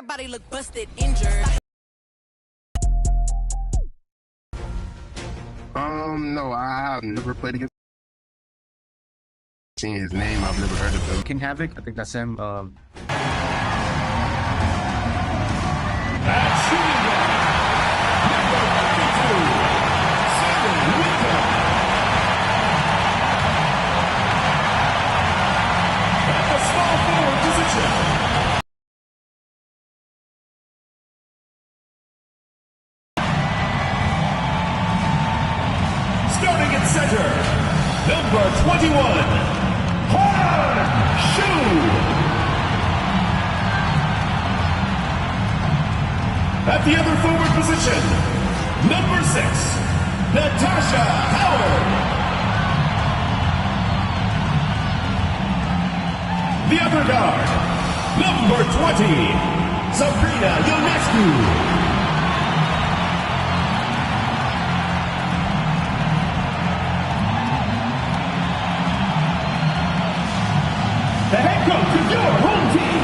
Everybody look busted, injured. No, I have never played against. Seeing his name, I've never heard of him. King Havoc, I think that's him. Starting at center, number 21, Shu. At the other forward position, number 6, Natasha Howard. The other guard, number 20, Sabrina Ionescu. The head coach of your home team.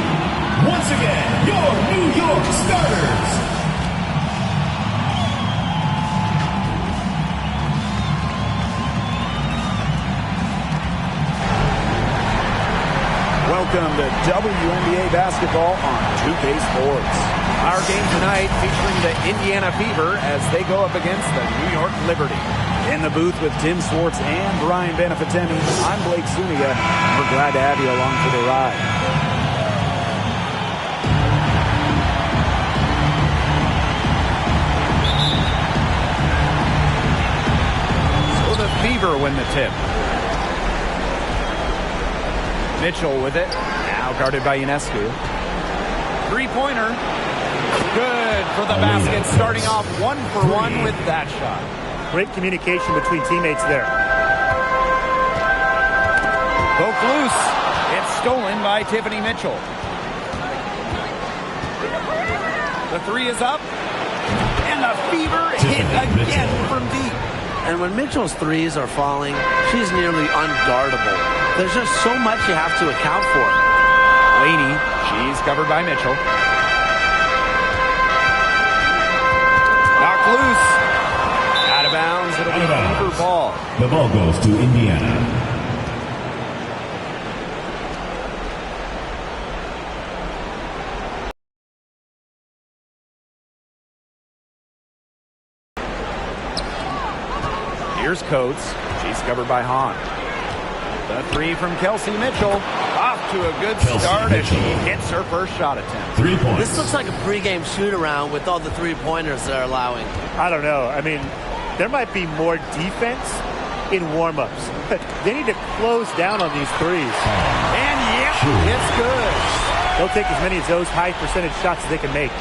Once again, your New York starters. Welcome to WNBA basketball on 2K Sports. Our game tonight featuring the Indiana Fever as they go up against the New York Liberty. In the booth with Tim Swartz and Brian Benefitemi, I'm Blake Zuniga. We're glad to have you along for the ride. So the Fever win the tip. Mitchell with it, now guarded by Ionescu. Three-pointer, good for the basket, starting off 1 for 1 with that shot. Great communication between teammates there. Poke loose. It's stolen by Tiffany Mitchell. The three is up. And the Fever hit again from deep. And when Mitchell's threes are falling, she's nearly unguardable. There's just so much you have to account for. Laney, she's covered by Mitchell. Knocked loose. Out of bounds, it'll be Fever ball. The ball goes to Indiana. Here's Coates. She's covered by Hahn. The three from Kelsey Mitchell. Off to a good start as she hits her first shot attempt. 3 points. This looks like a pregame shoot-around with all the three-pointers they're allowing. I don't know. I mean, there might be more defense in warm-ups, but they need to close down on these threes. And yep, it's good. They'll take as many of those high percentage shots as they can make.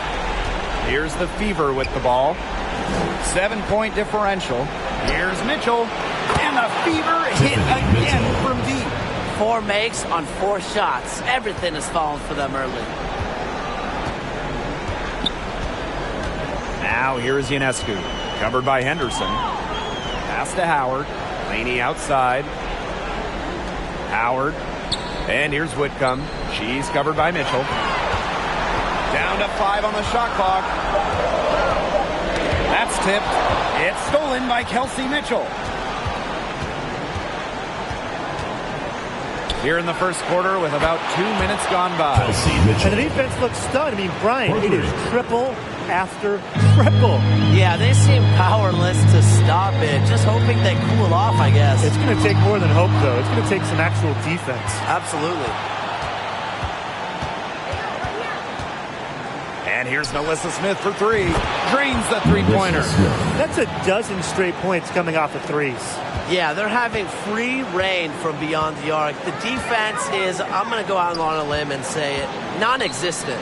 Here's the Fever with the ball. 7-point differential. Here's Mitchell. And the Fever hit again from deep. 4 makes on 4 shots. Everything has fallen for them early. Now here's Ionescu. Covered by Henderson. Pass to Howard. Laney outside. Howard. And here's Whitcomb. She's covered by Mitchell. Down to 5 on the shot clock. That's tipped. It's stolen by Kelsey Mitchell. Here in the first quarter with about 2 minutes gone by. And the defense looks stunned. I mean, Brian, it is triple after triple. Yeah, they seem powerless to stop it. Just hoping they cool off, I guess. It's going to take more than hope, though. It's going to take some actual defense. Absolutely. And here's Melissa Smith for 3. Drains the three-pointer. That's a dozen straight points coming off of threes. Yeah, they're having free reign from beyond the arc. The defense is, I'm going to go out on a limb and say it, non-existent.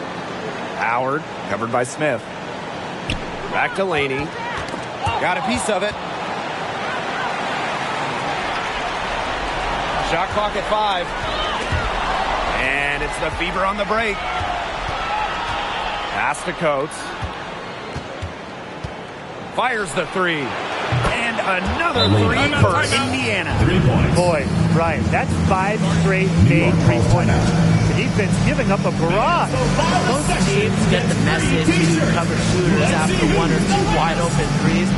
Howard, covered by Smith. Back to Laney. Got a piece of it. Shot clock at 5. And it's the Fever on the break. Pass to Coates. Fires the 3. And another 3 for Indiana. 3 points. Boy, Brian, that's 5 straight made three-pointers. The defense giving up a barrage. Most teams get the message to cover shooters after one or two wide open threes,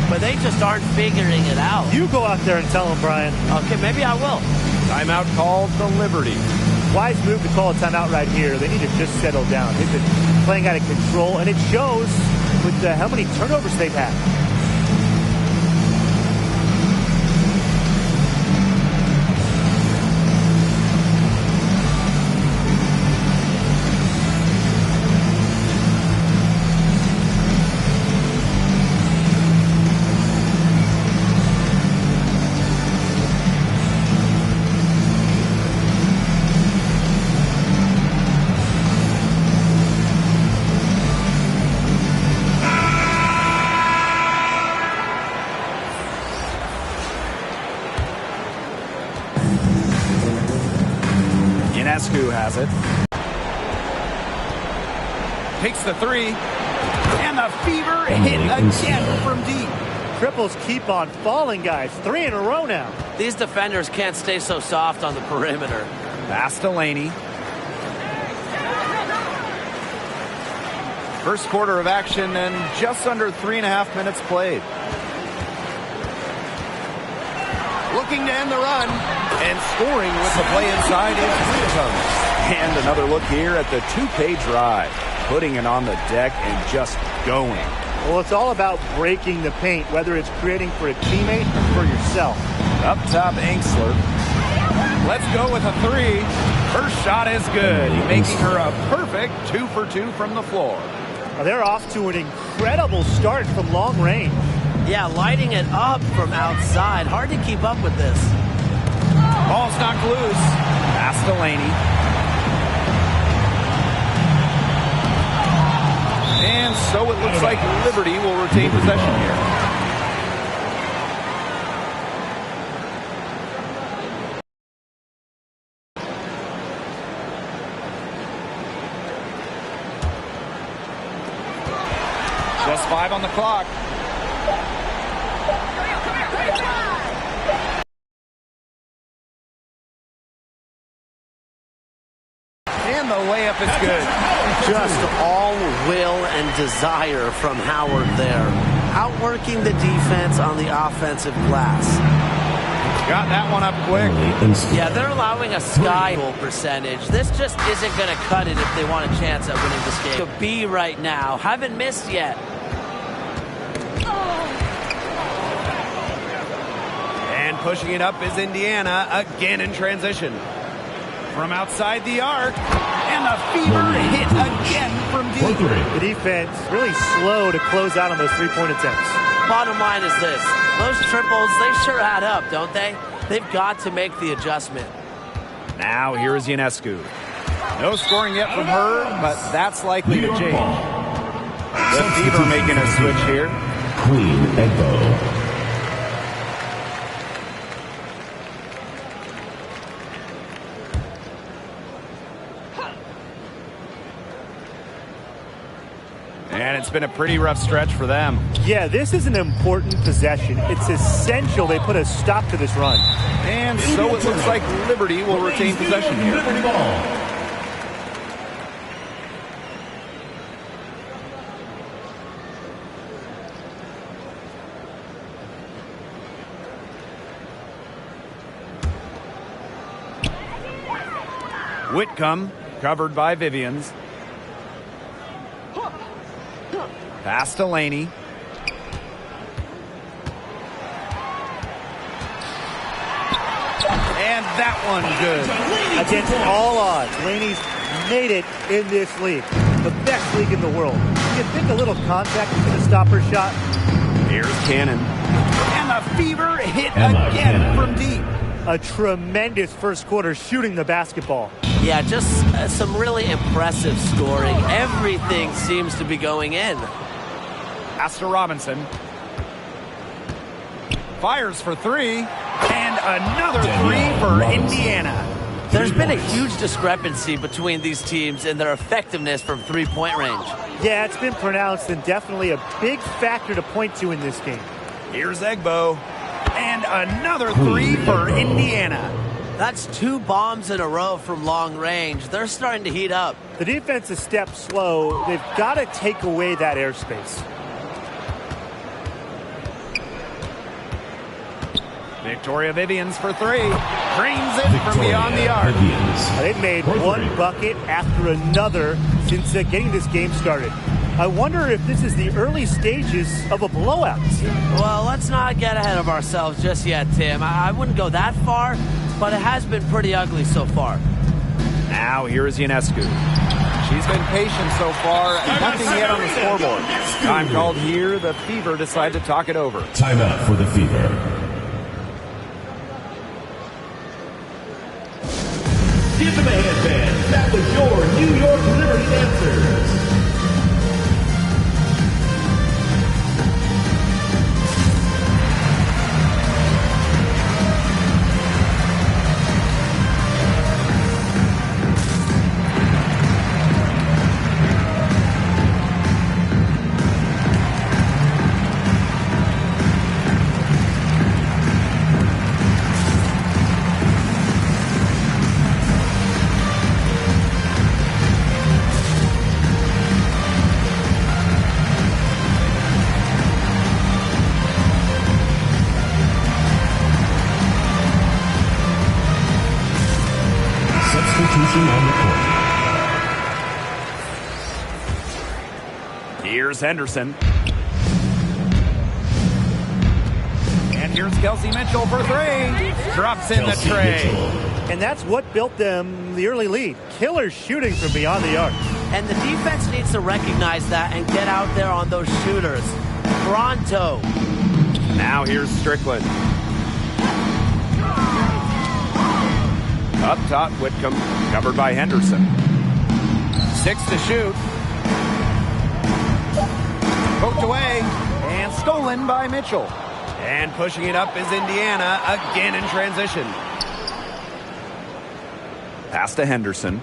but they just aren't figuring it out. You go out there and tell them, Brian. Okay, maybe I will. Timeout called the Liberty. Wise move to call a timeout right here. They need to just settle down. They've been playing out of control, and it shows with how many turnovers they've had. Who has it. Takes the three. And the fever hit again from deep. Triples keep on falling, guys. 3 in a row now. These defenders can't stay so soft on the perimeter. Pass to Laney. First quarter of action and just under 3.5 minutes played. Looking to end the run. And scoring with the play inside is Whitcomb. And another look here at the 2K drive. Putting it on the deck and just going. Well, it's all about breaking the paint, whether it's creating for a teammate or for yourself. Up top, Angsler. Let's go with a three. First shot is good, making her a perfect 2 for 2 from the floor. Well, they're off to an incredible start from long range. Yeah, lighting it up from outside. Hard to keep up with this. Ball's knocked loose. Pass to Laney. And so it looks like Liberty will retain possession here. Just 5 on the clock. And the layup is good. Just all will and desire from Howard there. Outworking the defense on the offensive glass. Got that one up quick. Yeah, they're allowing a sky goal percentage. This just isn't going to cut it if they want a chance at winning this game. To be right now. Haven't missed yet. And pushing it up is Indiana, again in transition. From outside the arc, and the fever hit again from deep. The defense really slow to close out on those three-point attempts. Bottom line is this. Those triples, they sure add up, don't they? They've got to make the adjustment. Now here is Ionescu. No scoring yet from her, but that's likely to change. The Fever making a switch here. Queen Egbo. And it's been a pretty rough stretch for them. Yeah, this is an important possession. It's essential they put a stop to this run. And so it looks like Liberty will retain possession here. Whitcomb, covered by Vivians. Pass to Laney. And that one good. Against all odds, Laney's made it in this league. The best league in the world. You think a little contact is going to stop her shot? Here's Cannon. And the Fever hit again from deep. A tremendous first quarter shooting the basketball. Yeah, just some really impressive scoring. Everything seems to be going in. Pass to Robinson. Fires for three. And another three for Indiana. There's been a huge discrepancy between these teams in their effectiveness from three-point range. Yeah, it's been pronounced and definitely a big factor to point to in this game. Here's Egbo. And another three for Indiana. That's 2 bombs in a row from long range. They're starting to heat up. The defense is step slow. They've got to take away that airspace. Victoria Vivians for 3. Drains it from beyond the arc. They've made one bucket after another since getting this game started. I wonder if this is the early stages of a blowout. Well, let's not get ahead of ourselves just yet, Tim. I wouldn't go that far, but it has been pretty ugly so far. Now here is Ionescu. She's been patient so far. Nothing yet on the scoreboard. Time called here. The Fever decide to talk it over. Timeout for the Fever. Give them a headband. That was your New York Liberty Dancers. Here's Henderson. And here's Kelsey Mitchell for 3. Drops in the tray. And that's what built them the early lead. Killer shooting from beyond the arc. And the defense needs to recognize that and get out there on those shooters. Pronto. Now here's Strickland. Up top, Whitcomb, covered by Henderson. 6 to shoot. Poked away, and stolen by Mitchell. And pushing it up is Indiana, again in transition. Pass to Henderson.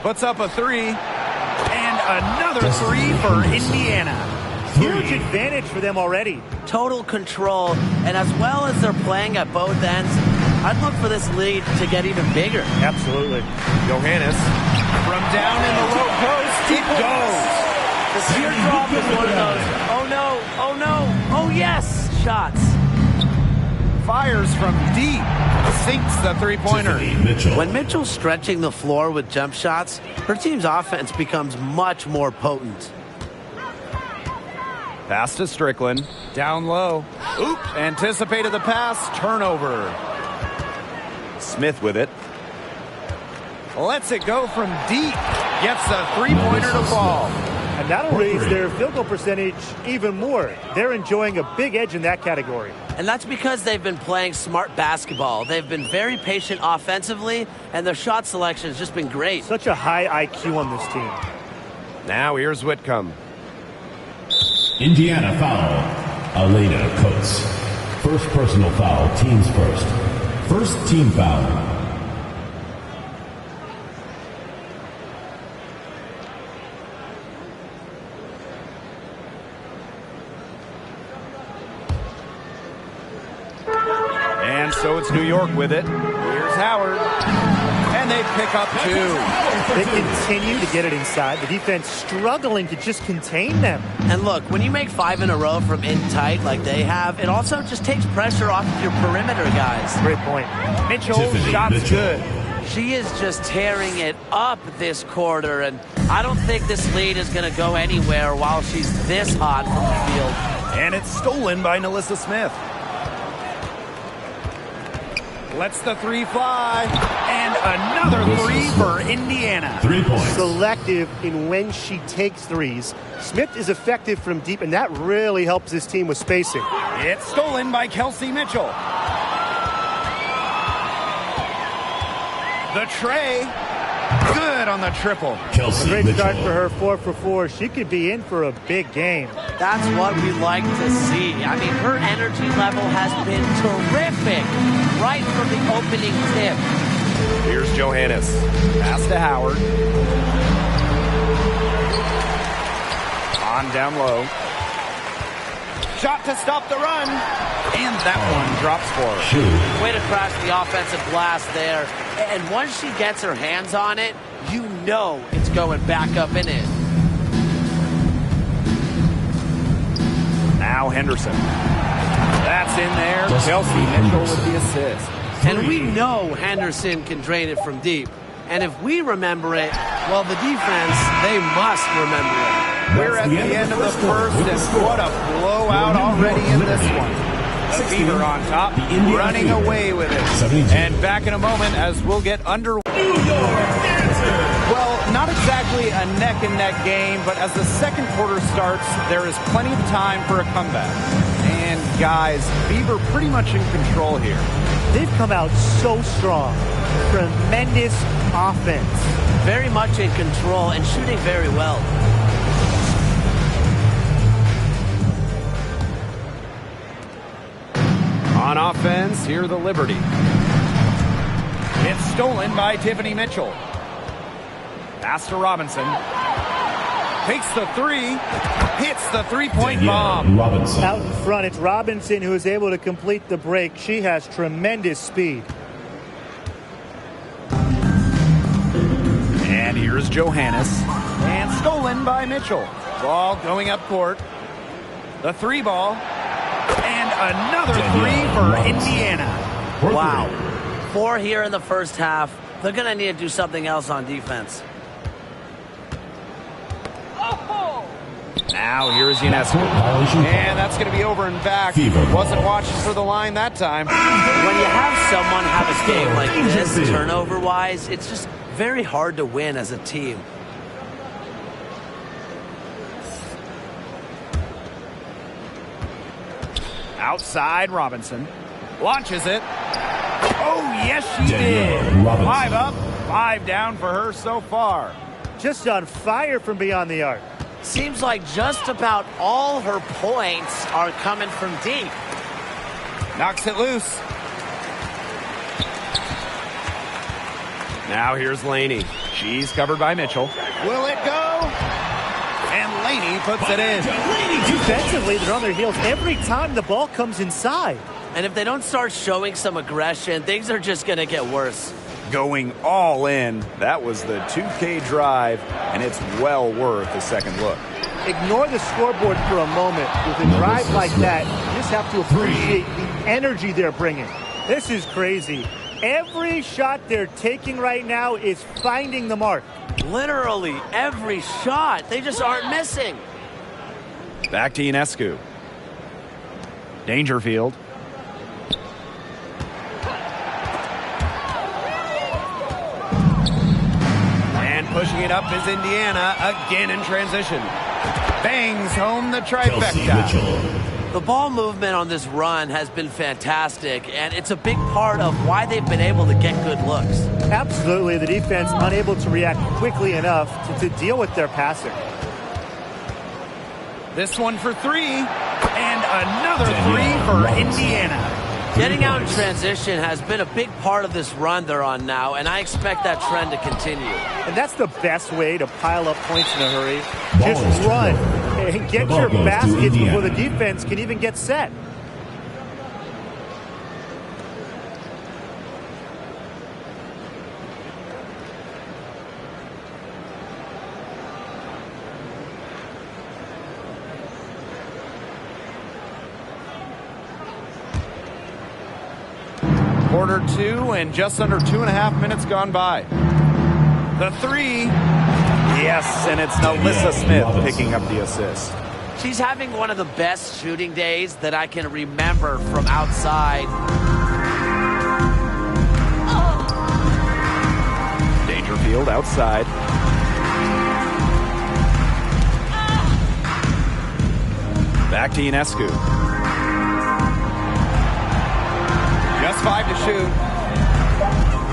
Puts up a 3, and another 3 for Indiana. Huge advantage for them already. Total control, and as well as they're playing at both ends, I'd look for this lead to get even bigger. Absolutely. Johannes from down in the low post. It goes. The teardrop is one of those, oh no, oh no, oh yes, shots. Fires from deep. Sinks the three-pointer. When Mitchell's stretching the floor with jump shots, her team's offense becomes much more potent. Pass to Strickland. Down low. Oops. Anticipated the pass. Turnover. Smith with it. Lets it go from deep. Gets the three-pointer to fall. And that'll raise their field goal percentage even more. They're enjoying a big edge in that category. And that's because they've been playing smart basketball. They've been very patient offensively, and their shot selection has just been great. Such a high IQ on this team. Now here's Whitcomb. Indiana foul. Elena Coates. First personal foul, teams first. First team foul. And so it's New York with it. Here's Howard. And they pick up 2. They continue to get it inside. The defense struggling to just contain them. And look, when you make 5 in a row from in tight like they have, it also just takes pressure off of your perimeter guys. Great point. Mitchell, shot's good. She is just tearing it up this quarter, and I don't think this lead is going to go anywhere while she's this hot from the field. And it's stolen by Nalissa Smith. Lets the 3 fly. And another 3 for Indiana. 3 points. Selective in when she takes threes. Smith is effective from deep, and that really helps his team with spacing. It's stolen by Kelsey Mitchell. The tray. Good on the triple. Kelsey Great Mitchell. start for her, 4 for 4. She could be in for a big game. That's what we like to see. I mean, her energy level has been terrific right from the opening tip. Here's Johannes. Pass to Howard. On down low. Shot to stop the run. And that one drops for her. Way to crash the offensive glass there. And once she gets her hands on it, you know it's going back up and in. Now Henderson. That's in there. Chelsea Mitchell with the assist. And we know Henderson can drain it from deep. And if we remember it, well, the defense, they must remember it. We're at the end of the first, and what a blowout already in this one. The Fever on top, running away with it. And back in a moment as we'll get under. Well, not exactly a neck-and-neck game, but as the second quarter starts, there is plenty of time for a comeback. And guys, Fever pretty much in control here. They've come out so strong. Tremendous offense. Very much in control and shooting very well. On offense, here the Liberty. It's stolen by Tiffany Mitchell. Pass to Robinson. Takes the three. Hits the three-point bomb. Robinson. Out in front, it's Robinson who is able to complete the break. She has tremendous speed. And here's Johannes. And stolen by Mitchell. Ball going up court. The three ball. And another three for Indiana. Wow. 4 here in the first half. They're going to need to do something else on defense. Now here's Ionescu. And that's going to be over and back. Wasn't watching for the line that time. When you have someone have a game like this, turnover-wise, it's just very hard to win as a team. Outside Robinson. Launches it. Oh, yes, she did. 5 up, 5 down for her so far. Just on fire from beyond the arc. Seems like just about all her points are coming from deep. Knocks it loose. Now here's Laney. She's covered by Mitchell. Will it go? And Laney puts it in. Defensively, they're on their heels every time the ball comes inside. And if they don't start showing some aggression, things are just going to get worse. Going all in. That was the 2K drive, and it's well worth a second look. Ignore the scoreboard for a moment. With a drive like that, you just have to appreciate the energy they're bringing. This is crazy. Every shot they're taking right now is finding the mark. Literally every shot. They just aren't missing. Back to Ionescu. Dangerfield. And pushing it up is Indiana, again in transition. Bangs home the trifecta. The ball movement on this run has been fantastic, and it's a big part of why they've been able to get good looks. Absolutely, the defense unable to react quickly enough to deal with their passing. This one for 3, and another 3 for Indiana. Getting out in transition has been a big part of this run they're on now, and I expect that trend to continue. And that's the best way to pile up points in a hurry. Just run and get your basket before the defense can even get set. Quarter 2 and just under 2.5 minutes gone by. The 3. Yes, and it's Alyssa Smith picking up the assist. She's having one of the best shooting days that I can remember from outside. Dangerfield outside. Back to Ionescu. Just 5 to shoot.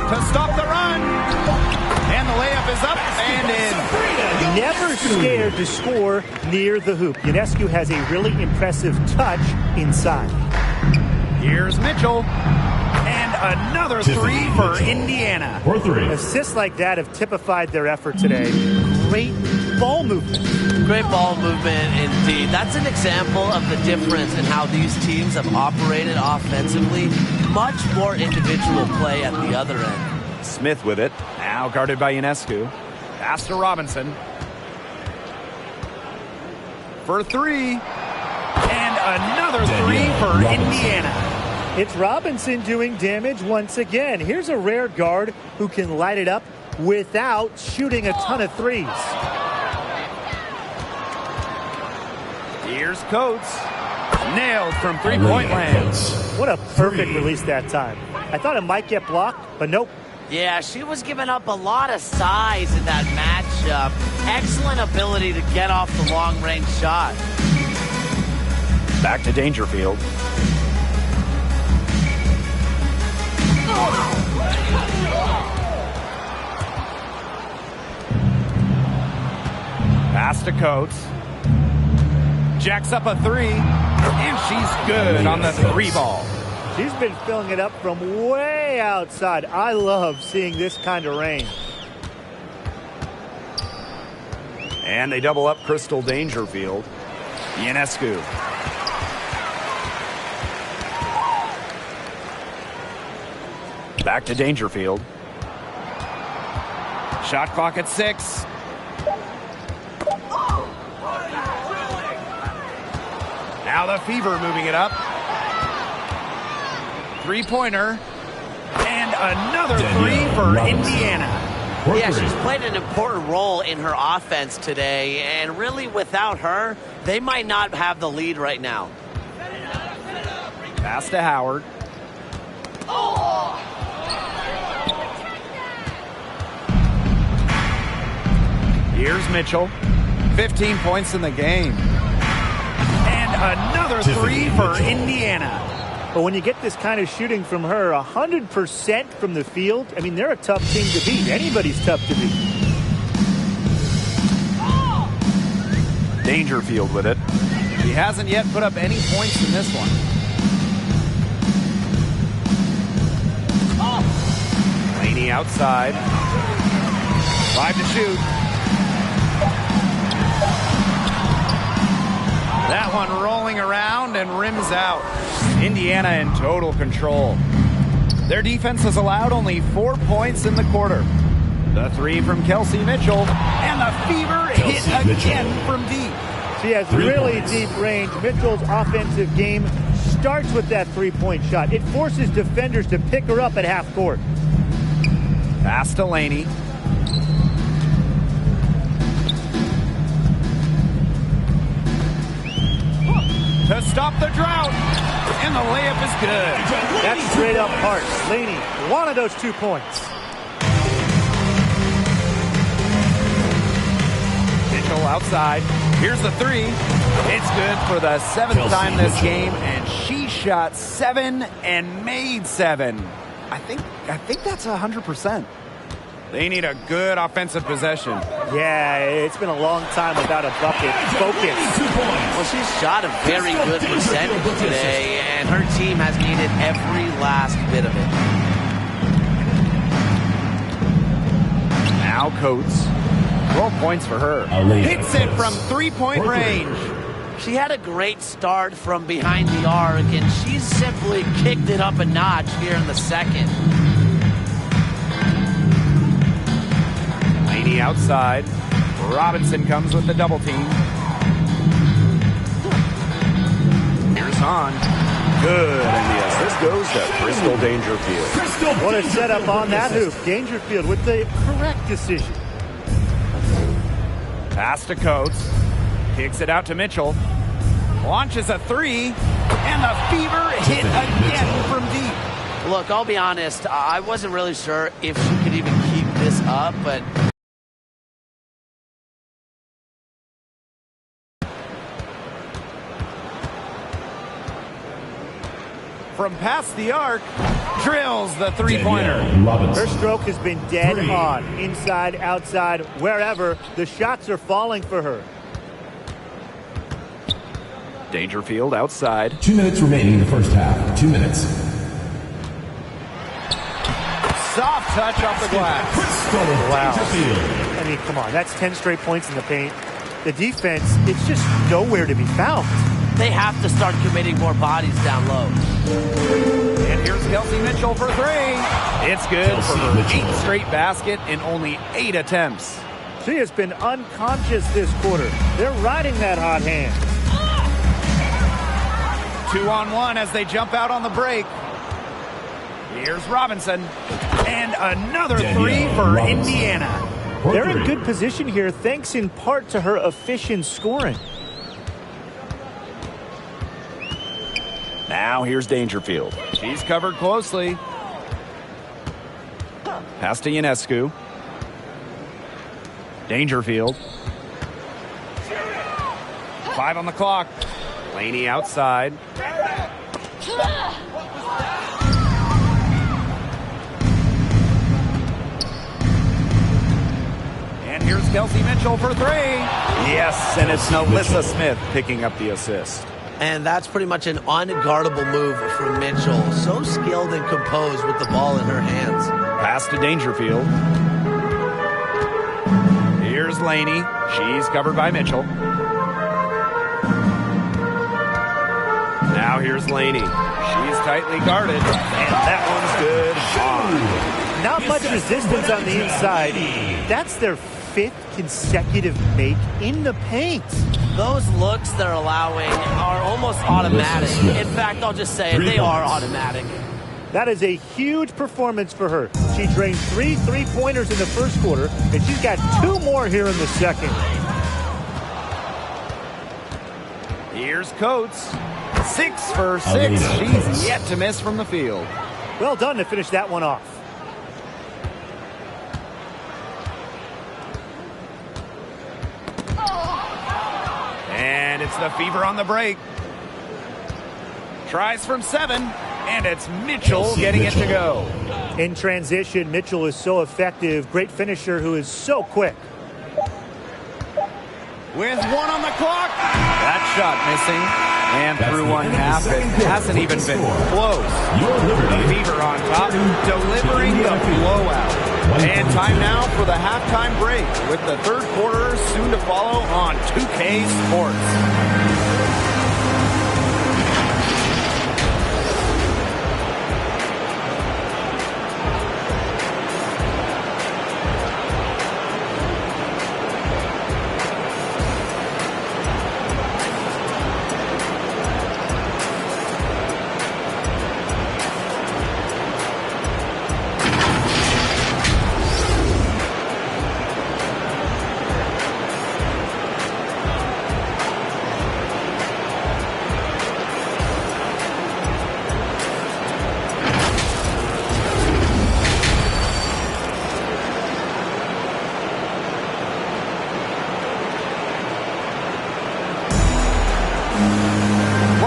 To stop the run. And the layup is up and in. Never scared to score near the hoop. Ionescu has a really impressive touch inside. Here's Mitchell. And another 3 for Indiana. For 3. Assists like that have typified their effort today. Great ball movement. Great ball movement indeed. That's an example of the difference in how these teams have operated offensively. Much more individual play at the other end. Smith with it. Now guarded by Ionescu. Pass to Robinson. For three. And another three for Indiana. It's Robinson doing damage once again. Here's a rare guard who can light it up without shooting a ton of threes. Here's Coates. Nailed from three-point land. What a perfect release that time. I thought it might get blocked, but nope. Yeah, she was giving up a lot of size in that matchup. Excellent ability to get off the long-range shot. Back to Dangerfield. Pass to Coates. Jacks up a three, and she's good on the three ball. She's been filling it up from way outside. I love seeing this kind of rain. And they double up Crystal Dangerfield. Ionescu. Back to Dangerfield. Shot clock at 6. Now the Fever moving it up. Three-pointer. And another three for Indiana. Yeah, she's played an important role in her offense today, and really without her, they might not have the lead right now. Pass to Howard. Here's Mitchell. 15 points in the game. And another three for Indiana. But when you get this kind of shooting from her, 100% from the field, I mean, they're a tough team to beat. Anybody's tough to beat. Dangerfield with it. He hasn't yet put up any points in this one. Laney outside. 5 to shoot. That one rolling around and rims out. Indiana in total control. Their defense has allowed only 4 points in the quarter. The three from Kelsey Mitchell. And the Fever hit again from deep. She has really deep range. Mitchell's offensive game starts with that three-point shot. It forces defenders to pick her up at half court. Pass to Laney. To stop the drought. And the layup is good. That's straight up harsh. Laney, one of those 2 points. Mitchell outside. Here's the three. It's good for the 7th time this game, and she shot 7 and made 7. I think that's 100%. They need a good offensive possession. Yeah, it's been a long time without a bucket. Focus. Well, she's shot a very good percentage today, and her team has needed every last bit of it. Now Coates. 12 points for her. Hits it from three-point range. She had a great start from behind the arc, and she's simply kicked it up a notch here in the second. Laney outside. Robinson comes with the double team. Here's on. Good. And the assist goes to Crystal Dangerfield. What a setup on that hoop. Dangerfield with the correct decision. Pass to Coates. Kicks it out to Mitchell. Launches a three. And the Fever hit again from deep. Look, I'll be honest. I wasn't really sure if she could even keep this up, but... From past the arc, drills the three-pointer. Her stroke has been dead on. Inside, outside, wherever. The shots are falling for her. Dangerfield outside. 2 minutes remaining in the first half. 2 minutes. Soft touch off the glass. Wow. I mean, come on, that's 10 straight points in the paint. The defense, it's just nowhere to be found. They have to start committing more bodies down low. And here's Kelsey Mitchell for three. It's good Kelsey for her Mitchell. 8th straight basket in only 8 attempts. She has been unconscious this quarter. They're riding that hot hand. 2-on-1 as they jump out on the break. Here's Robinson. And another three for Robinson. Indiana. They're in good position here, thanks in part to her efficient scoring. Now here's Dangerfield. She's covered closely. Pass to Ionescu. Dangerfield. 5 on the clock. Laney outside. And here's Kelsey Mitchell for three. Yes, and it's Alyssa Smith picking up the assist. And that's pretty much an unguardable move from Mitchell. So skilled and composed with the ball in her hands. Pass to Dangerfield. Here's Laney. She's covered by Mitchell. Now here's Laney. She's tightly guarded. And that one's good. Not much resistance on the inside. That's their 5th consecutive make in the paint. Those looks they're allowing are almost automatic. In fact, I'll just say it, they are automatic. That is a huge performance for her. She drained 3 3-pointers in the first quarter, and she's got 2 more here in the second. Here's Coates. 6 for 6. She's yet to miss from the field. Well done to finish that one off. And it's the Fever on the break. Tries from 7, and it's Mitchell getting it to go. In transition, Mitchell is so effective. Great finisher who is so quick. With 1 on the clock. That shot missing. And through one half, it hasn't even been close. The Fever on top, delivering the blowout. And time now for the halftime break, with the third quarter soon to follow on 2K Sports.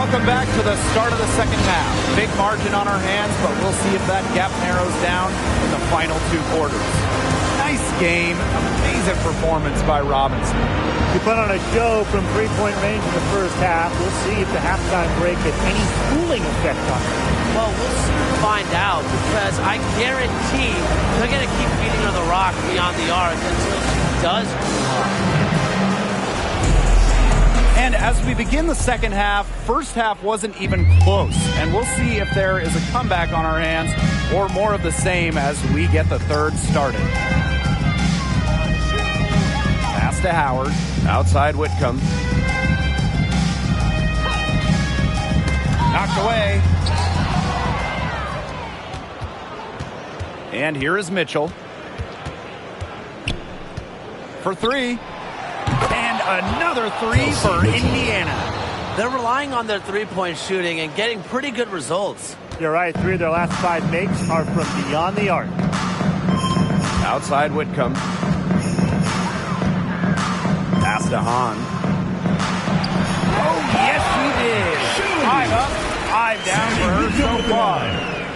Welcome back to the start of the second half. Big margin on our hands, but we'll see if that gap narrows down in the final 2 quarters. Nice game. Amazing performance by Robinson. She put on a show from 3-point range in the first half. We'll see if the halftime break has any cooling effect on her. Well, we'll soon find out, because I guarantee they're going to keep feeding her the rock beyond the arc until she does cool off. And as we begin the second half, first half wasn't even close. And we'll see if there is a comeback on our hands or more of the same as we get the third started. Pass to Howard. Outside Whitcomb. Knocked away. And here is Mitchell. For 3. Another 3 for Indiana. They're relying on their 3-point shooting and getting pretty good results. You're right. 3 of their last 5 makes are from beyond the arc. Outside Whitcomb. Pass to Hahn. Oh, yes, she did. 5 up, 5 down for her so far.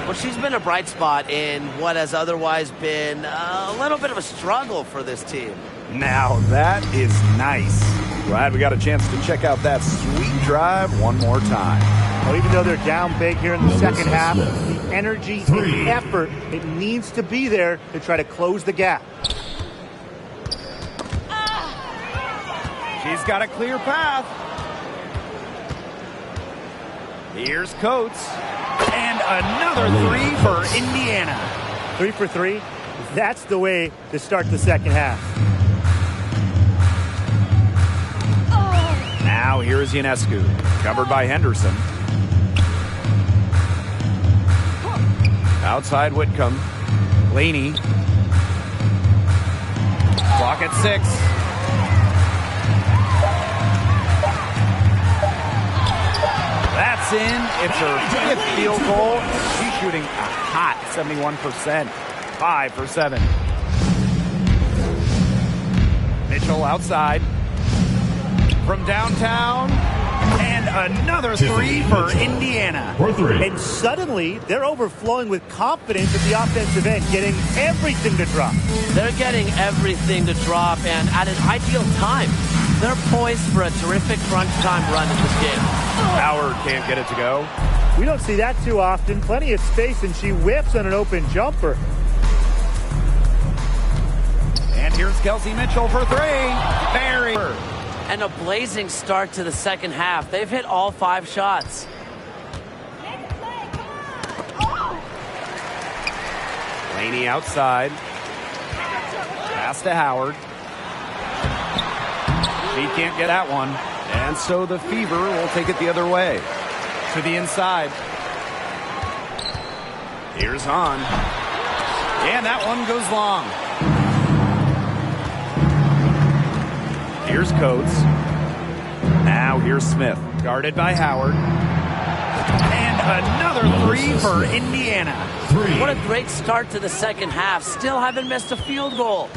Well, she's been a bright spot in what has otherwise been a little bit of a struggle for this team. Now that is nice. Glad we got a chance to check out that sweet drive one more time. Well, even though they're down big here in the second half, the energy and effort, it needs to be there to try to close the gap. She's got a clear path. Here's Coates. And another three for Indiana. 3 for 3. That's the way to start the second half. Now here's Ionescu. Covered by Henderson. Outside Whitcomb. Laney. Clock at 6. That's in. It's her 5th field goal. She's shooting a hot 71%. 5 for 7. Mitchell outside. From downtown. And another three for Indiana. And suddenly, they're overflowing with confidence at the offensive end, getting everything to drop. They're getting everything to drop, and at an ideal time. They're poised for a terrific crunch time run in this game. Howard can't get it to go. We don't see that too often. Plenty of space, and she whiffs on an open jumper. And here's Kelsey Mitchell for 3. Barry. And a blazing start to the second half. They've hit all 5 shots. Laney outside. Pass to Howard. She can't get that one. And so the Fever will take it the other way. To the inside. Here's Hahn. And that one goes long. Here's Coates. Now here's Smith. Guarded by Howard. And another three for Indiana. What a great start to the second half. Still haven't missed a field goal.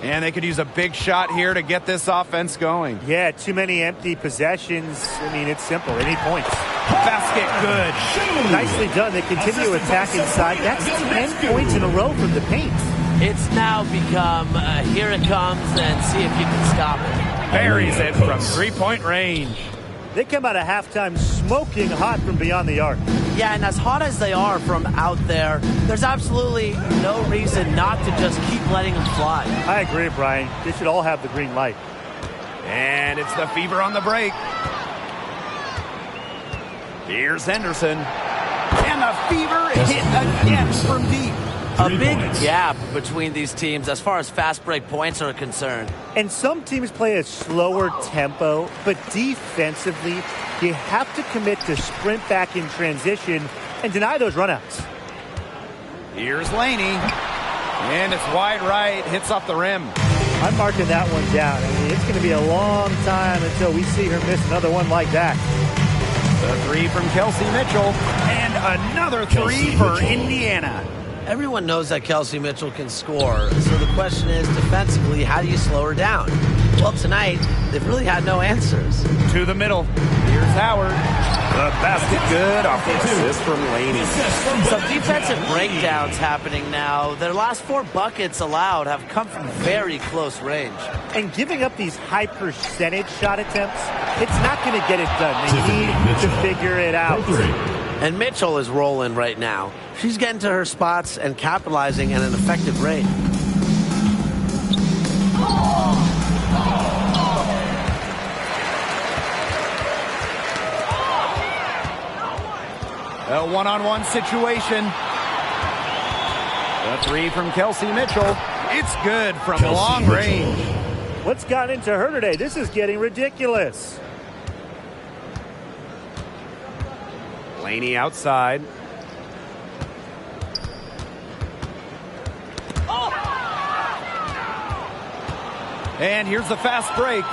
And they could use a big shot here to get this offense going. Yeah, too many empty possessions. I mean, it's simple. They need points. Basket good. Nicely done. They continue to attack inside. That's 10 points in a row from the paint. It's now become, here it comes, and see if you can stop it. Buries it from 3-point range. They come out of halftime smoking hot from beyond the arc. Yeah, and as hot as they are from out there, there's absolutely no reason not to just keep letting them fly. I agree, Brian. They should all have the green light. And it's the Fever on the break. Here's Henderson. And the Fever hit again from deep. A big gap between these teams as far as fast break points are concerned. And some teams play a slower tempo, but defensively, you have to commit to sprint back in transition and deny those runouts. Here's Laney. And it's wide right, hits off the rim. I'm marking that one down. I mean, it's going to be a long time until we see her miss another one like that. The three from Kelsey Mitchell. And another three for Indiana. Everyone knows that Kelsey Mitchell can score, so the question is, defensively, how do you slow her down? Well, tonight, they've really had no answers. To the middle. Here's Howard. The basket good off the assist from Laney. Some defensive breakdowns happening now. Their last 4 buckets allowed have come from very close range. And giving up these high percentage shot attempts, it's not going to get it done. They need to figure it out. And Mitchell is rolling right now. She's getting to her spots and capitalizing at an effective rate. A one-on-one situation. The three from Kelsey Mitchell. It's good from long range. What's gotten into her today? This is getting ridiculous. Laney outside. And here's the fast break.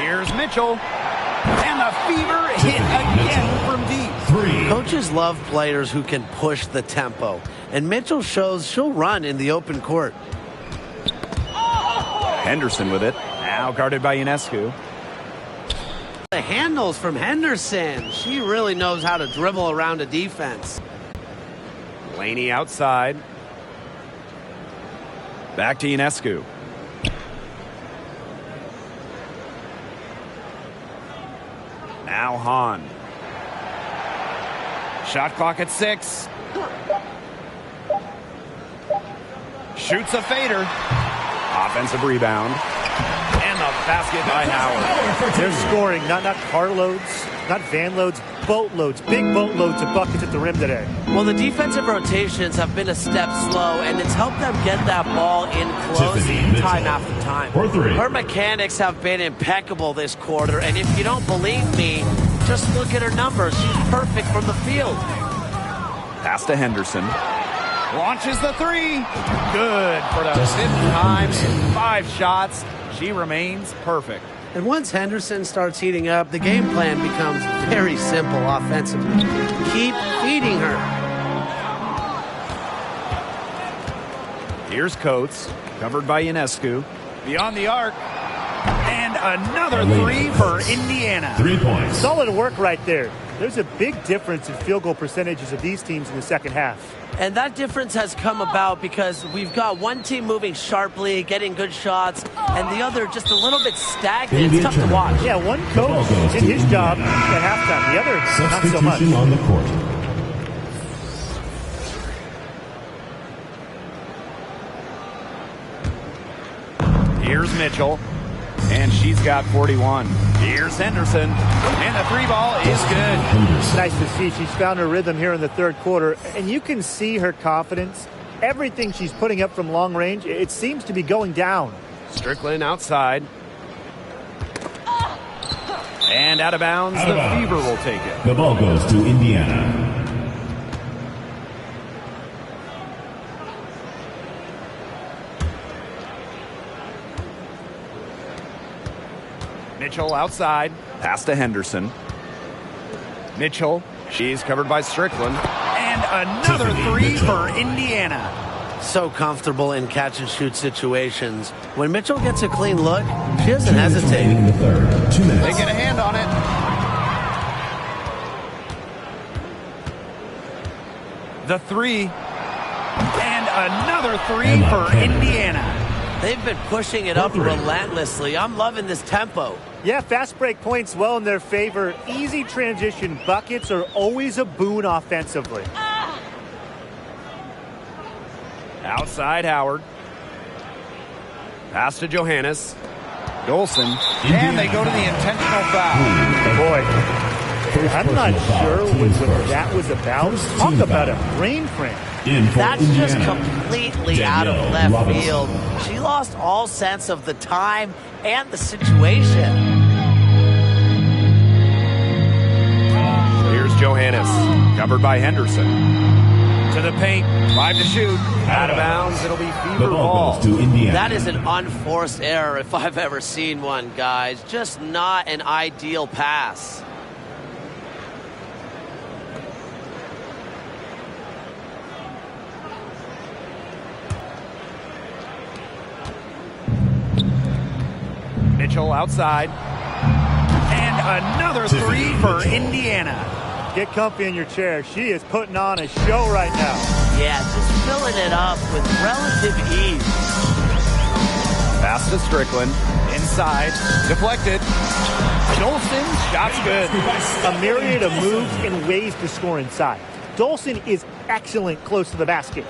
Here's Mitchell. And the Fever hit again from deep. Coaches love players who can push the tempo. And Mitchell shows she'll run in the open court. Henderson with it. Now guarded by Ionescu. The handles from Henderson. She really knows how to dribble around a defense. Laney outside. Back to Ionescu. Now Hahn. Shot clock at 6. Shoots a fader. Offensive rebound. basket by Howard. They're scoring not carloads, not van loads, boatloads, big boatloads of buckets at the rim today. Well, the defensive rotations have been a step slow, and it's helped them get that ball in close time after time. Her mechanics have been impeccable this quarter, and if you don't believe me, just look at her numbers. She's perfect from the field. Pass to Henderson. Launches the three. Good for the fifth time in 5 shots. She remains perfect. And once Henderson starts heating up, the game plan becomes very simple offensively. Keep feeding her. Here's Coates, covered by Ionescu. Beyond the arc. And another three for Indiana. 3 points. Solid work right there. There's a big difference in field goal percentages of these teams in the second half. And that difference has come about because we've got one team moving sharply, getting good shots, and the other just a little bit stagnant. It's tough to watch. Yeah, one coach did his job at halftime. The other, not so much. Substitution on the court. Here's Mitchell, and she's got 41. Here's Henderson, and the 3 ball is good. It's nice to see she's found her rhythm here in the third quarter, and you can see her confidence. Everything she's putting up from long range, it seems to be going down. Strickland outside. And out of bounds, the Fever will take it. The ball goes to Indiana. Mitchell outside. Pass to Henderson. Mitchell. She's covered by Strickland. And another 3 for Indiana. So comfortable in catch-and-shoot situations. When Mitchell gets a clean look, she doesn't hesitate. In the third. 2 minutes. They get a hand on it. The 3. And another 3 for Indiana. They've been pushing it up relentlessly. I'm loving this tempo. Yeah, fast break points well in their favor. Easy transition buckets are always a boon offensively. Outside Howard. Pass to Johannes. Dolson. And they go to the intentional foul. Boy, I'm not sure what that was about. Talk about a brain cramp. That's just completely out of left field. She lost all sense of the time and the situation. Here's Johannes, covered by Henderson. To the paint, 5 to shoot. Out of bounds, it'll be Fever ball. Goes to Indiana. That is an unforced error if I've ever seen one, guys. Just not an ideal pass. Mitchell outside. And another 3 for Indiana. Get comfy in your chair. She is putting on a show right now. Yeah, just filling it up with relative ease. Pass to Strickland. Inside. Deflected. Dolson. Shot's good. A myriad of moves and ways to score inside. Dolson is excellent close to the basket.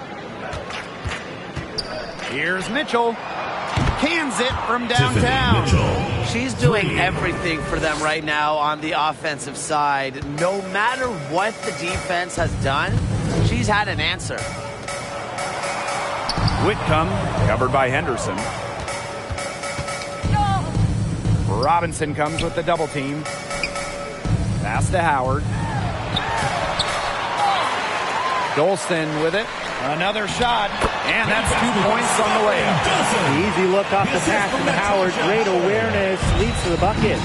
Here's Mitchell. Cans it from downtown. She's doing everything for them right now on the offensive side. No matter what the defense has done, she's had an answer. Whitcomb, covered by Henderson. Robinson comes with the double team. Pass to Howard. Dolson with it. Another shot, and that's 2 points on the layup. Easy look off the pass from Howard. Great awareness, leads to the bucket.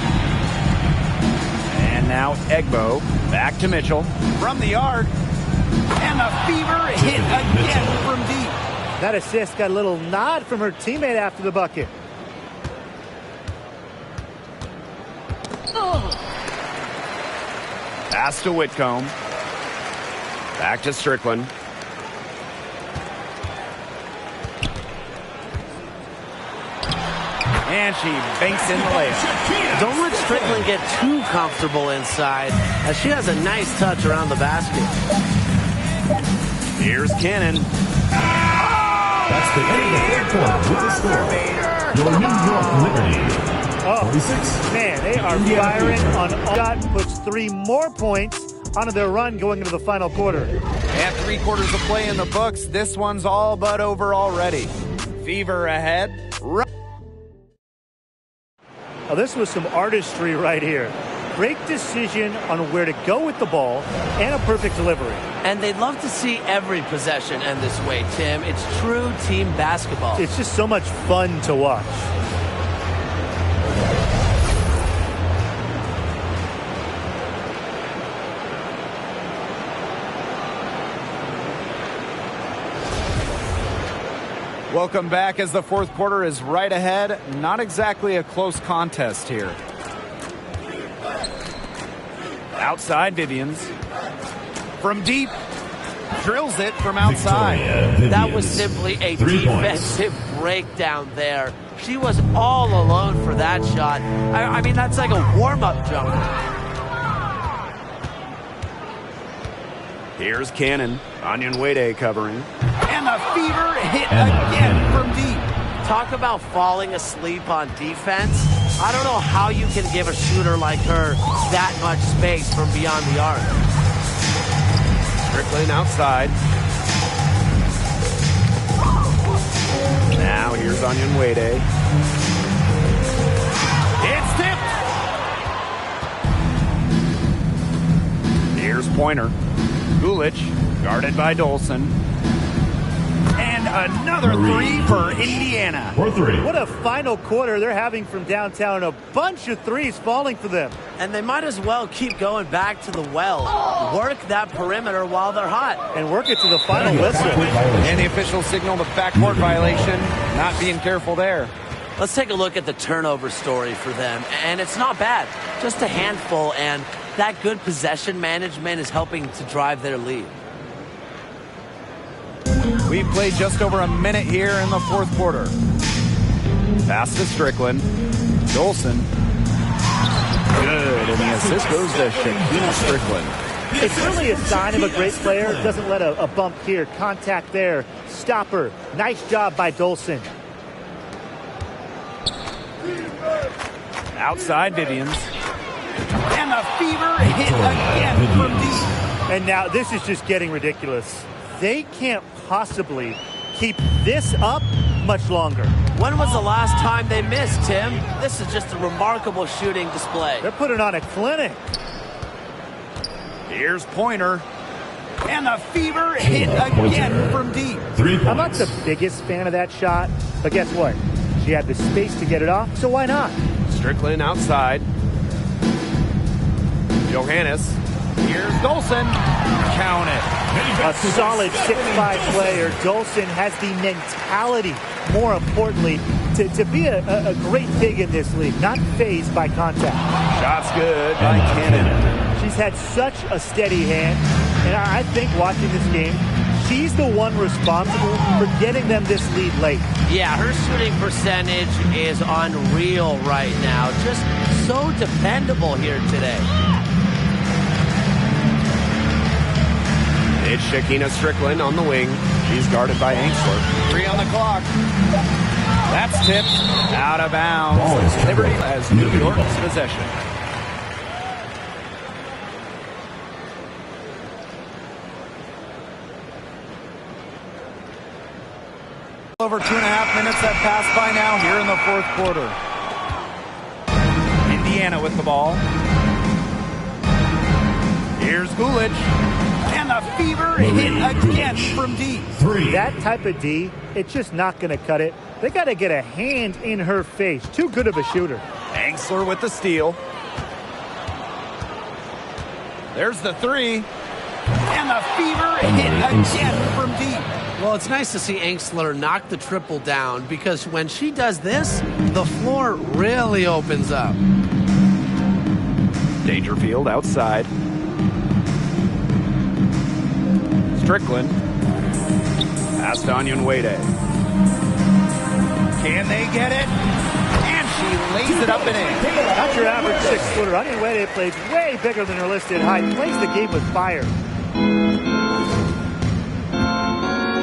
And now Egbo, back to Mitchell. From the arc, and the Fever hit again from deep. That assist got a little nod from her teammate after the bucket. Pass to Whitcomb. Back to Strickland. And she banks in the layup. Don't let Strickland get too comfortable inside, as she has a nice touch around the basket. Here's Cannon. That's the end of the third quarter with the score. Your New York Liberty Oh, 46. man, they are firing on all. Shot puts 3 more points onto their run going into the final quarter. And 3 quarters of play in the books. This one's all but over already. Fever ahead. Now, this was some artistry right here. Great decision on where to go with the ball and a perfect delivery. And they'd love to see every possession end this way, Tim. It's true team basketball. It's just so much fun to watch. Welcome back as the fourth quarter is right ahead. Not exactly a close contest here. Outside, Vivians. From deep. Drills it from outside. That was simply a defensive breakdown there. She was all alone for that shot. I mean, that's like a warm-up jumper. Here's Cannon. Onyenwere covering. And the Fever hit again from deep. Talk about falling asleep on defense. I don't know how you can give a shooter like her that much space from beyond the arc. Strickland outside. Now here's Onyenwere. It's tipped. Here's Pointer. Gulich, guarded by Dolson. And another 3 for Indiana. For 3. What a final quarter they're having from downtown. A bunch of threes falling for them. And they might as well keep going back to the well. Work that perimeter while they're hot. And work it to the final whistle. And the official signal the backcourt violation. Not being careful there. Let's take a look at the turnover story for them. And it's not bad. Just a handful, and that good possession management is helping to drive their lead. We've played just over a minute here in the fourth quarter. Pass to Strickland. Dolson. Good, and the assist goes to Shakina Strickland. It's really a sign of a great player. Doesn't let a bump here. Contact there. Stopper. Nice job by Dolson. Outside, Vivians. And the Fever hit again from deep. And now this is just getting ridiculous. They can't possibly keep this up much longer. When was the last time they missed, Tim? This is just a remarkable shooting display. They're putting on a clinic. Here's Pointer. And the Fever hit again from deep. 3 points. I'm not the biggest fan of that shot, but guess what? She had the space to get it off, so why not? Strickland outside. Johannes. Here's Dolson. Count it. A solid 6'5" player. Dolson has the mentality, more importantly, to be a great big in this league, not fazed by contact. Shot's good by Cannon. She's had such a steady hand, and I think watching this game, she's the one responsible for getting them this lead late. Yeah, her shooting percentage is unreal right now. Just so dependable here today. It's Shakina Strickland on the wing. She's guarded by Angsler. 3 on the clock. That's tipped. Out of bounds. Liberty has New York's possession. Over 2.5 minutes have passed by now here in the fourth quarter. Indiana with the ball. Here's Gulich. And the Fever hit again from deep. 3. That type of D, it's just not going to cut it. They got to get a hand in her face. Too good of a shooter. Angsler with the steal. There's the 3. And the Fever hit again from deep. Well, it's nice to see Angsler knock the triple down because when she does this, the floor really opens up. Dangerfield outside. Strickland. Past Onyenwere. Can they get it? And she lays it up and in. Not your average 6-footer. Onyenwere plays way bigger than her listed height. Plays the game with fire.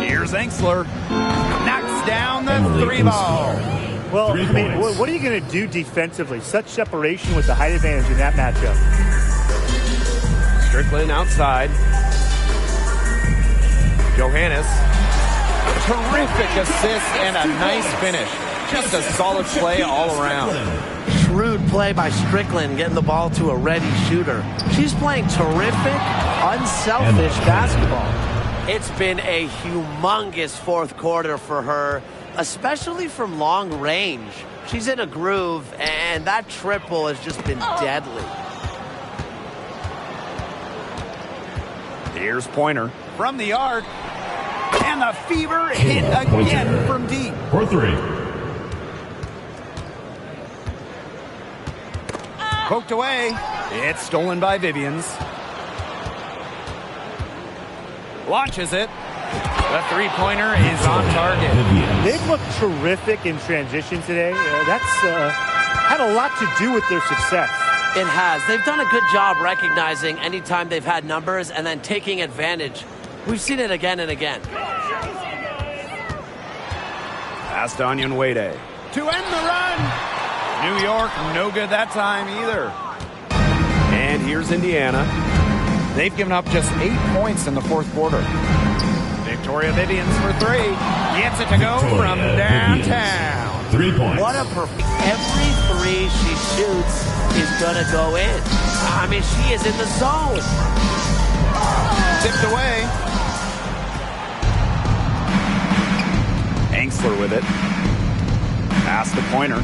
Here's Angsler. Knocks down the 3 ball. Well, 3 I mean, points. what are you going to do defensively? Such separation with the height advantage in that matchup. Strickland outside. Johannes. Terrific assist and a nice finish. Just a solid play all around. Shrewd play by Strickland, getting the ball to a ready shooter. She's playing terrific, unselfish basketball. It's been a humongous fourth quarter for her, especially from long range. She's in a groove, and that triple has just been deadly. Here's Pointer from the arc. And the Fever hit again from deep. For 3. Poked away. It's stolen by Vivians. Launches it. The three-pointer is on target. They've looked terrific in transition today. That's had a lot to do with their success. It has. They've done a good job recognizing anytime they've had numbers and then taking advantage. We've seen it again and again. Past Onyon Wade. To end the run. New York, no good that time either. And here's Indiana. They've given up just 8 points in the fourth quarter. Victoria Vivians for 3. Gets it to go from downtown. 3 points. What a every three she shoots is gonna go in. I mean, she is in the zone. Tipped away. Angsler with it. Pass to Pointer.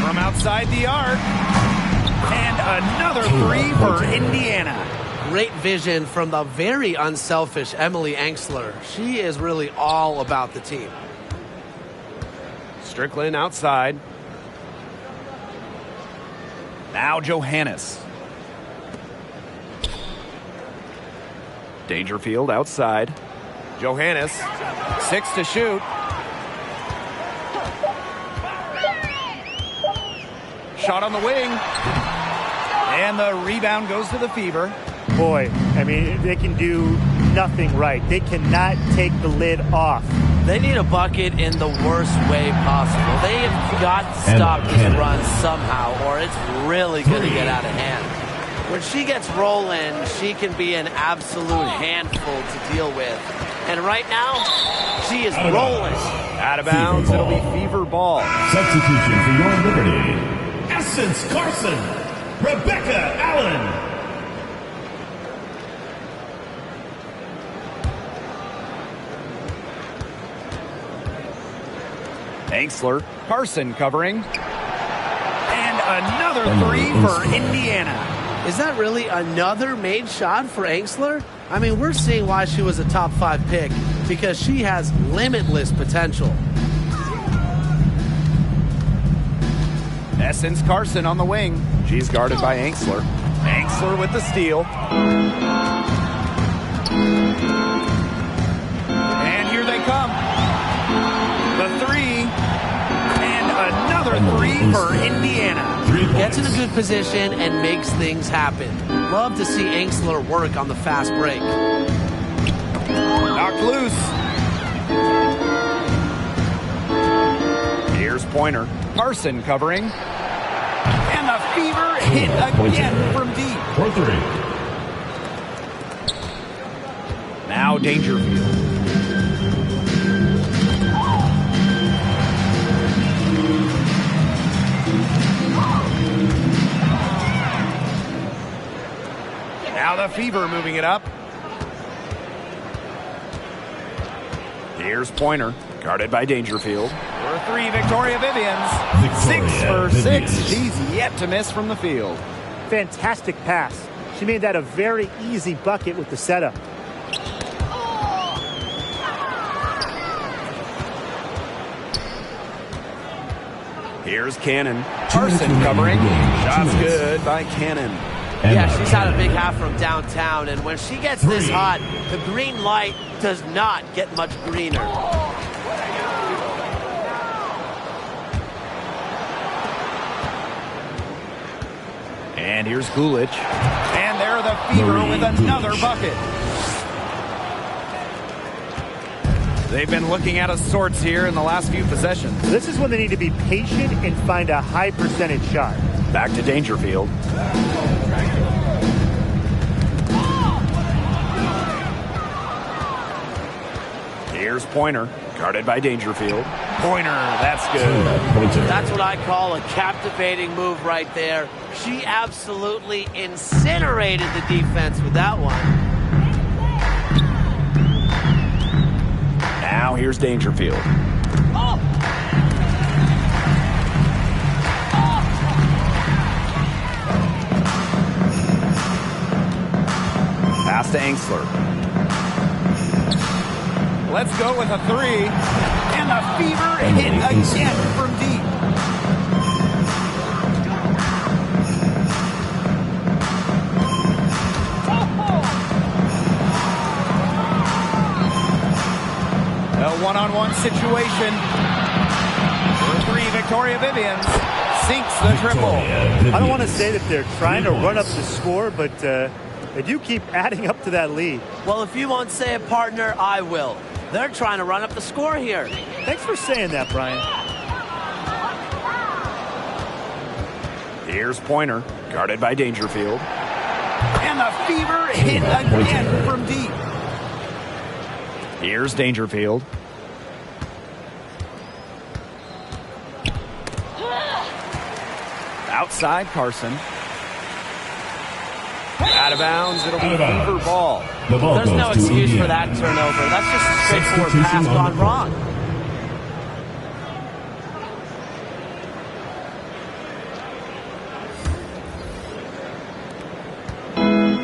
From outside the arc. And another 3 for Indiana. Great vision from the very unselfish Emily Angsler. She is really all about the team. Strickland outside. Now Johannes. Dangerfield outside. Johannes, 6 to shoot. Shot on the wing. And the rebound goes to the Fever. Boy, I mean, they can do nothing right. They cannot take the lid off. They need a bucket in the worst way possible. They have got to stop this run somehow, or it's really going to get out of hand. When she gets rolling, she can be an absolute handful to deal with. And right now, she is rolling. Out of bounds, it'll be Fever ball. Substitution for your Liberty. Essence Carson, Rebecca Allen. Angsler, Carson covering. And another 3 for Indiana. Is that really another made shot for Angsler? I mean, we're seeing why she was a top 5 pick, because she has limitless potential. Essence Carson on the wing. She's guarded by Angsler. Angsler with the steal. And here they come. The 3. And another 3 for Indiana. Gets in a good position and makes things happen. Love to see Angsler work on the fast break. Knocked loose. Here's Pointer. Carson covering. And the Fever hit again from deep. For 3. Now Dangerfield. Now the Fever moving it up. Here's Pointer, guarded by Dangerfield. For 3, Victoria Vivians. 6 for 6. She's yet to miss from the field. Fantastic pass. She made that a very easy bucket with the setup. Here's Cannon. Carson covering. Shots good by Cannon. Yeah, she's had a big half from downtown, and when she gets this hot, the green light does not get much greener. And here's Gulich. And there the Fever with another bucket. They've been looking out of sorts here in the last few possessions. This is when they need to be patient and find a high percentage shot. Back to Dangerfield. Here's Pointer, guarded by Dangerfield. Pointer, that's good. That's what I call a captivating move right there. She absolutely incinerated the defense with that one. Now here's Dangerfield. Pass to Angsler. Let's go with a three. And a fever hit again from deep. A one-on-one situation. For three, Victoria Vivians sinks the triple. I don't want to say that they're trying to run up the score, but they do keep adding up to that lead. Well, if you won't say it, partner, I will. They're trying to run up the score here. Thanks for saying that, Brian. Here's Pointer, guarded by Dangerfield. And the fever hit again from deep. Here's Dangerfield. Outside Carson. Out of bounds. It'll be Fever ball. There's no excuse for that turnover. That's just a straightforward pass gone wrong.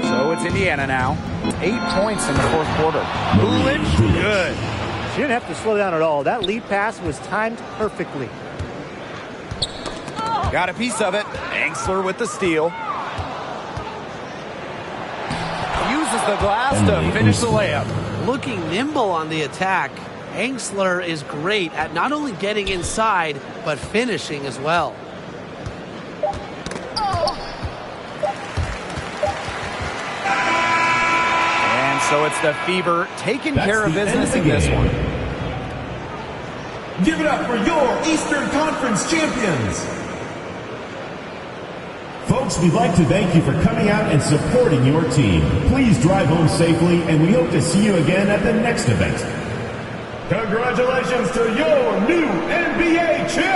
So it's Indiana now. 8 points in the fourth quarter. Coolidge, good. She didn't have to slow down at all. That lead pass was timed perfectly. Got a piece of it. Angsler with the steal. Uses the glass to finish the layup. Looking nimble on the attack, Angsler is great at not only getting inside, but finishing as well. And so it's the Fever taking care of business in this one. Give it up for your Eastern Conference champions. Folks, we'd like to thank you for coming out and supporting your team. Please drive home safely, and we hope to see you again at the next event. Congratulations to your new NBA champions.